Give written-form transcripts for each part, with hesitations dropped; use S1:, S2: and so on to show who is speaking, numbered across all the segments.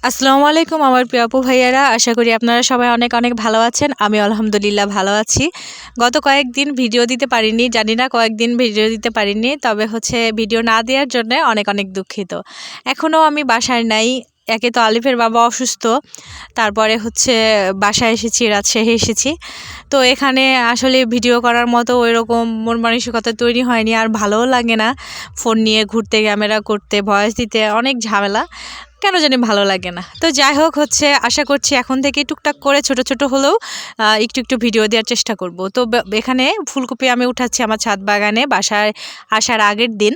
S1: আসসালামু আলাইকুম আমার প্রিয় আপু ভাইয়ারা, আশা করি আপনারা সবাই অনেক অনেক ভালো আছেন। আমি আলহামদুলিল্লাহ ভালো আছি। গত কয়েকদিন ভিডিও দিতে পারিনি, জানি না কয়েকদিন ভিডিও দিতে পারিনি, তবে ভিডিও না দেওয়ার জন্য অনেক অনেক দুঃখিত। এখনও আমি বাসায় নাই। একে তো আলিফের বাবা অসুস্থ, তারপরে বাসায় এসেছি, রাজশাহী এসেছি। তো এখানে আসলে ভিডিও করার মতো ওইরকম মন মানসিকতা তৈরি হয়নি, আর ভালোও লাগে না ফোন নিয়ে ঘুরতে, ক্যামেরা করতে, ভয়েস দিতে অনেক ঝামেলা, কেন জানি ভালো লাগে না। তো যাই হোক, আশা করছি এখন থেকে টুকটাক করে ছোট ছোট হলেও একটু একটু ভিডিও দেওয়ার চেষ্টা করব। তো এখানে ফুলকপি আমি উঠাচ্ছি আমার ছাদ বাগানে বাসায় আসার আগের দিন।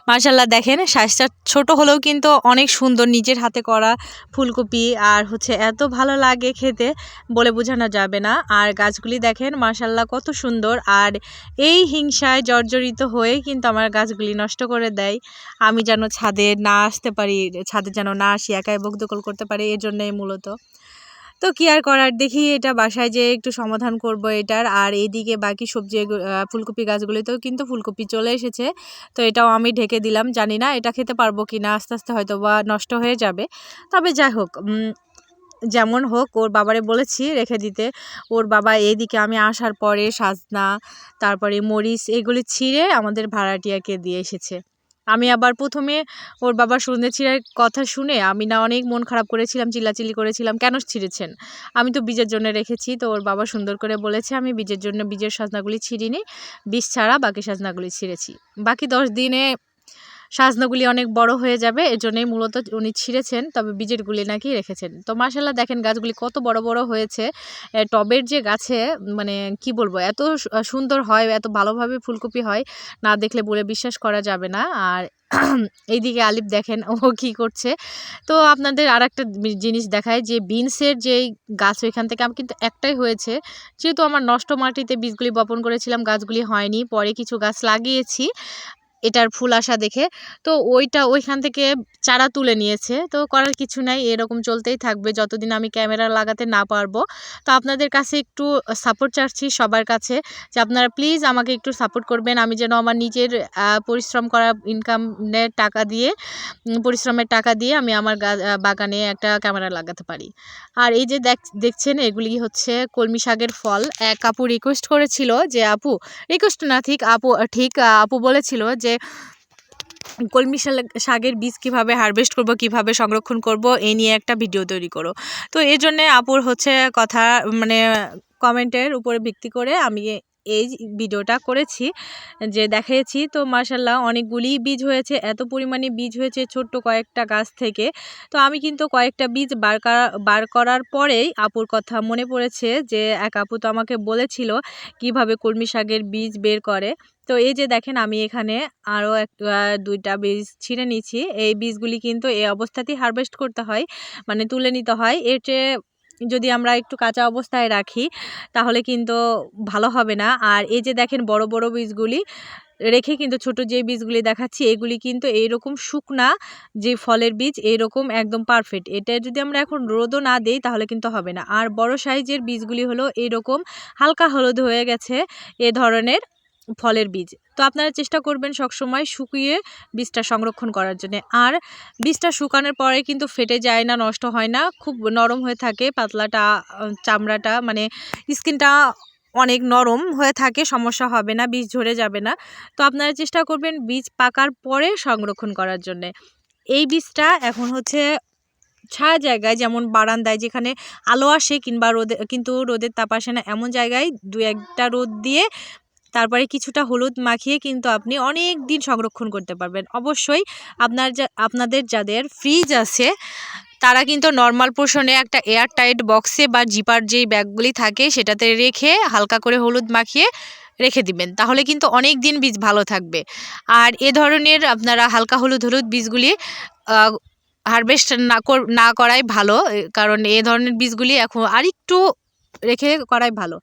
S1: মাশাল্লাহ দেখেন, সাইজটা ছোট হলেও কিন্তু অনেক সুন্দর, নিজের হাতে করা ফুলকপি, আর এত ভালো লাগে খেতে, বলে বোঝানো যাবে না। আর গাছগুলি দেখেন মাশাল্লাহ কত সুন্দর। আর এই হিংসায় জর্জরিত হয়ে কিন্তু আমার গাছগুলি নষ্ট করে দেয়। আমি যেন ছাদে না আসতে পারি, ছাদে যেন না আসি, একাই বকদখল করতে পারি, এর জন্যই মূলত। তো কি আর করার, দেখি এটা বাসায় যেয়ে একটু সমাধান করব এটার। আর এইদিকে বাকি সবজি ফুলকপি গাছগুলিতেও কিন্তু ফুলকপি চলে এসেছে, তো এটাও আমি ঢেকে দিলাম। জানি না এটা খেতে পারবো কি না, আস্তে আস্তে হয়তো বা নষ্ট হয়ে যাবে। তবে যাই হোক, যেমন হোক, ওর বাবারে বলেছি রেখে দিতে। ওর বাবা এইদিকে আমি আসার পরে সাজনা, তারপরে মরিচ, এগুলি ছিঁড়ে আমাদের ভাড়াটিয়াকে দিয়ে এসেছে। আমি আবার প্রথমে ওর বাবার সন্ধে ছিঁড়ার কথা শুনে আমি না অনেক মন খারাপ করেছিলাম, চিল্লাচিল্লি করেছিলাম, কেন ছিঁড়েছেন, আমি তো বীজের জন্য রেখেছি। তো ওর বাবা সুন্দর করে বলেছে আমি বীজের জন্য বীজের সাজনাগুলি ছিঁড়িনি, বীজ ছাড়া বাকি সাজনাগুলি ছিঁড়েছি। বাকি 10 দিনে সাজনাগুলি অনেক বড় হয়ে যাবে, এজন্যই মূলত উনি ছিঁড়েছেন, তবে বীজেরগুলি নাকি রেখেছেন। তো মাশাআল্লাহ দেখেন গাছগুলি কত বড় বড় হয়েছে। টবের যে গাছে, মানে কি বলবো, এত সুন্দর হয়, এত ভালোভাবে ফুলকপি হয়, না দেখলে বলে বিশ্বাস করা যাবে না। আর এইদিকে আলিফ দেখেন ও কি করছে। তো আপনাদের আর একটা জিনিস দেখায়, যে বিনসের যেই গাছ, ওইখান থেকে আমি কিন্তু একটাই হয়েছে, যেহেতু আমার নষ্ট মাটিতে বীজগুলি বপন করেছিলাম, গাছগুলি হয়নি, পরে কিছু গাছ লাগিয়েছি এটার ফুল আসা দেখে। তো ওইখান থেকে চারা তুলে নিয়েছে, তো করার কিছু নাই, এরকম চলতেই থাকবে যতদিন আমি ক্যামেরা লাগাতে না পারবো। তো আপনাদের কাছে একটু সাপোর্ট চাচ্ছি সবার কাছে, যে আপনারা প্লিজ আমাকে একটু সাপোর্ট করবেন, আমি যেন আমার নিজের পরিশ্রম করা ইনকামের টাকা দিয়ে, পরিশ্রমের টাকা দিয়ে আমি আমার বাগানে একটা ক্যামেরা লাগাতে পারি। আর এই যে দেখছেন, এগুলি কলমি শাকের ফল। এক আপু রিকোয়েস্ট করেছিল, যে আপু, রিকোয়েস্ট না ঠিক আপু, আপু বলেছিল যে কলমি শাকের বীজ কিভাবে হারভেস্ট করব, কিভাবে সংরক্ষণ করব, এই নিয়ে একটা ভিডিও তৈরি করো। তো এই জন্য আপুর কথা, মানে কমেন্টের উপরে ভিত্তি করে আমি এই ভিডিওটা করেছি, যে দেখিয়েছি। তো মাশাল্লাহ অনেকগুলি বীজ হয়েছে, এত পরিমাণে বীজ হয়েছে ছোট্ট কয়েকটা গাছ থেকে। তো আমি কিন্তু কয়েকটা বীজ বার করার পরেই আপুর কথা মনে পড়েছে, যে এক আপু তো আমাকে বলেছিল কিভাবে কলমি শাকের বীজ বের করে। তো এই যে দেখেন, আমি এখানে আরও 2টা বীজ ছিঁড়ে নিচ্ছি। এই বীজগুলি কিন্তু এই অবস্থাতেই হারভেস্ট করতে হয়, মানে তুলে নিতে হয়। এর চেয়ে যদি আমরা একটু কাঁচা অবস্থায় রাখি তাহলে কিন্তু ভালো হবে না। আর এই যে দেখেন, বড় বড় বীজগুলি রেখে কিন্তু ছোট যে বীজগুলি দেখাচ্ছি, এগুলি কিন্তু এইরকম শুকনা যে ফলের বীজ, এইরকম একদম পারফেক্ট। এটা যদি আমরা এখন রোদও না দিই তাহলে কিন্তু হবে না। আর বড় সাইজের বীজগুলি হলো এইরকম হালকা হলুদ হয়ে গেছে, এ ধরনের ফলের বীজ। তো আপনারা চেষ্টা করবেন সবসময় শুকিয়ে বীজটা সংরক্ষণ করার জন্য। আর বীজটা শুকানোর পরে কিন্তু ফেটে যায় না, নষ্ট হয় না, খুব নরম হয়ে থাকে, পাতলাটা চামড়াটা, মানে স্কিনটা অনেক নরম হয়ে থাকে, সমস্যা হবে না, বীজ ঝরে যাবে না। তো আপনারা চেষ্টা করবেন বীজ পাকার পরে সংরক্ষণ করার জন্যে। এই বীজটা এখন ছায়া জায়গায়, যেমন বারান্দায় যেখানে আলো আসে, কিংবা রোদের তাপ আসে না, এমন জায়গায় 2-1টা রোদ দিয়ে তারপরে কিছুটা হলুদ মাখিয়ে কিন্তু আপনি অনেক দিন সংরক্ষণ করতে পারবেন। অবশ্যই আপনাদের যাদের ফ্রিজ আছে তারা কিন্তু নর্মাল পোর্শনে একটা এয়ার টাইট বক্সে বা জিপার যেই ব্যাগগুলি থাকে সেটাতে রেখে হালকা করে হলুদ মাখিয়ে রেখে দিবেন, তাহলে কিন্তু অনেক দিন বীজ ভালো থাকবে। আর এ ধরনের আপনারা হালকা হলুদ বীজগুলি হারভেস্ট না করাই ভালো, কারণ এ ধরনের বীজগুলি এখন আরেকটু রেখে করাই ভালো।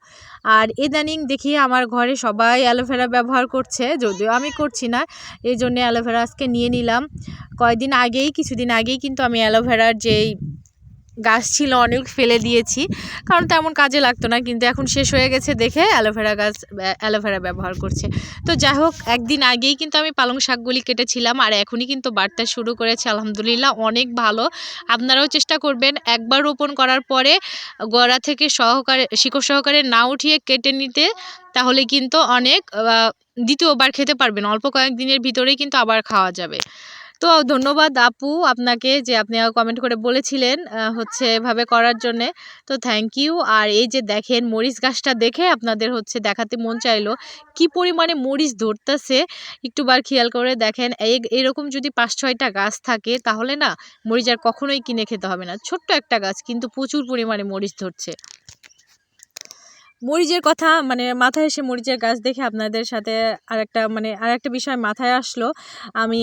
S1: আর ইদানিং দেখি আমার ঘরে সবাই অ্যালোভেরা ব্যবহার করছে, যদিও আমি করছি না, এই জন্য অ্যালোভেরা আজকে নিয়ে নিলাম। কিছুদিন আগেই কিন্তু আমি অ্যালোভেরার যেই গাছ ছিল অনেক ফেলে দিয়েছি, কারণ তেমন কাজে লাগতো না, কিন্তু এখন শেষ হয়ে গেছে দেখে অ্যালোভেরা ব্যবহার করছে। তো যাই হোক, একদিন আগেই কিন্তু আমি পালং শাকগুলি কেটেছিলাম, আর এখনই কিন্তু বাড়তে শুরু করেছে। আলহামদুলিল্লাহ অনেক ভালো। আপনারাও চেষ্টা করবেন একবার রোপণ করার পরে গোড়া থেকে শিকড় সহকারে না উঠিয়ে কেটে নিতে, তাহলে কিন্তু অনেক দ্বিতীয়বার খেতে পারবেন, অল্প কয়েকদিনের ভিতরেই কিন্তু আবার খাওয়া যাবে। তো ধন্যবাদ আপু আপনাকে, যে আপনি কমেন্ট করে বলেছিলেন হচ্ছে এভাবে করার জন্যে। তো থ্যাংক ইউ। আর এই যে দেখেন, মরিচ গাছটা দেখে আপনাদের হচ্ছে দেখাতে মন চাইলো কি পরিমাণে মরিচ ধরতেছে। একটুবার খেয়াল করে দেখেন, এরকম যদি 5-6টা গাছ থাকে তাহলে না মরিচ আর কখনোই কিনে খেতে হবে না। ছোট্ট একটা গাছ কিন্তু প্রচুর পরিমাণে মরিচ ধরছে। মরিচের কথা মাথায় এসে, মরিচের গাছ দেখে আপনাদের সাথে আরেকটা বিষয় মাথায় আসলো। আমি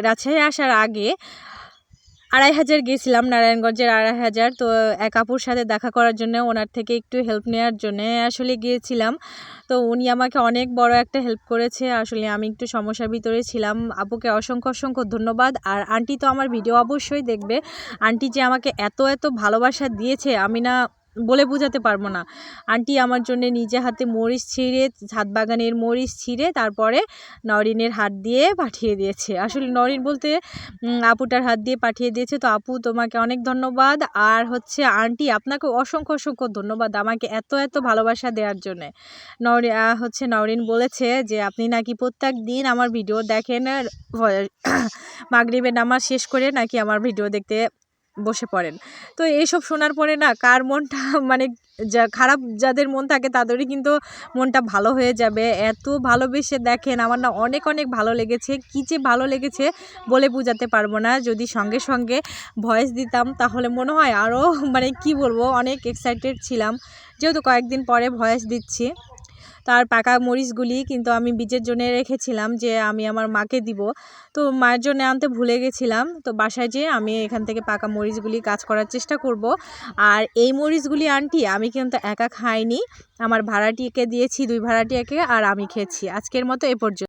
S1: রাজশাহী আসার আগে 2500 গিয়েছিলাম, নারায়ণগঞ্জের 2500। তো এক আপুর সাথে দেখা করার জন্য, ওনার থেকে একটু হেল্প নেওয়ার জন্য আসলে গিয়েছিলাম। তো উনি আমাকে অনেক বড় একটা হেল্প করেছে। আসলে আমি একটু সমস্যার ভিতরে ছিলাম। আপুকে অসংখ্য অসংখ্য ধন্যবাদ। আর আন্টি তো আমার ভিডিও অবশ্যই দেখবে। আন্টি যে আমাকে এত এত ভালোবাসা দিয়েছে, আমি না বলে বোঝাতে পারবো না। আন্টি আমার জন্য নিজে হাতে মরিচ ছিঁড়ে, ছাদ বাগানের মরিচ ছিঁড়ে তারপরে নরিনের হাত দিয়ে পাঠিয়ে দিয়েছে। আসলে নরিন বলতে আপুটার হাত দিয়ে পাঠিয়ে দিয়েছে। তো আপু তোমাকে অনেক ধন্যবাদ। আর হচ্ছে আন্টি আপনাকে অসংখ্য অসংখ্য ধন্যবাদ আমাকে এত এত ভালোবাসা দেওয়ার জন্যে। নরিন বলেছে যে আপনি নাকি প্রত্যেক দিন আমার ভিডিও দেখেন, মাগরিবের নামাজ শেষ করে নাকি আমার ভিডিও দেখতে বসে পড়েন। তো এইসব শোনার পরে না কার মনটা খারাপ যাদের মন থাকে তাদেরই কিন্তু মনটা ভালো হয়ে যাবে। এত ভালোবেসে দেখেন, আমার না অনেক অনেক ভালো লেগেছে। কী যে ভালো লেগেছে বলে বোঝাতে পারবো না। যদি সঙ্গে সঙ্গে ভয়েস দিতাম তাহলে মনে হয় আরও কি বলবো, অনেক এক্সাইটেড ছিলাম, যেহেতু কয়েকদিন পরে ভয়েস দিচ্ছি। তার পাকা মরিচগুলি কিন্তু আমি বীজের জন্য রেখেছিলাম, যে আমি আমার মাকে দিব। তো মায়ের জন্য আনতে ভুলে গেছিলাম। তো বাসায় যেয়ে আমি এখান থেকে পাকা মরিচগুলি কাজ করার চেষ্টা করব। আর এই মরিচগুলি আন্টি আমি কিন্তু একা খাইনি, আমার ভাড়াটিয়াকে দিয়েছি, 2 ভাড়াটিয়াকে, আর আমি খেয়েছি। আজকের মতো এ পর্যন্ত।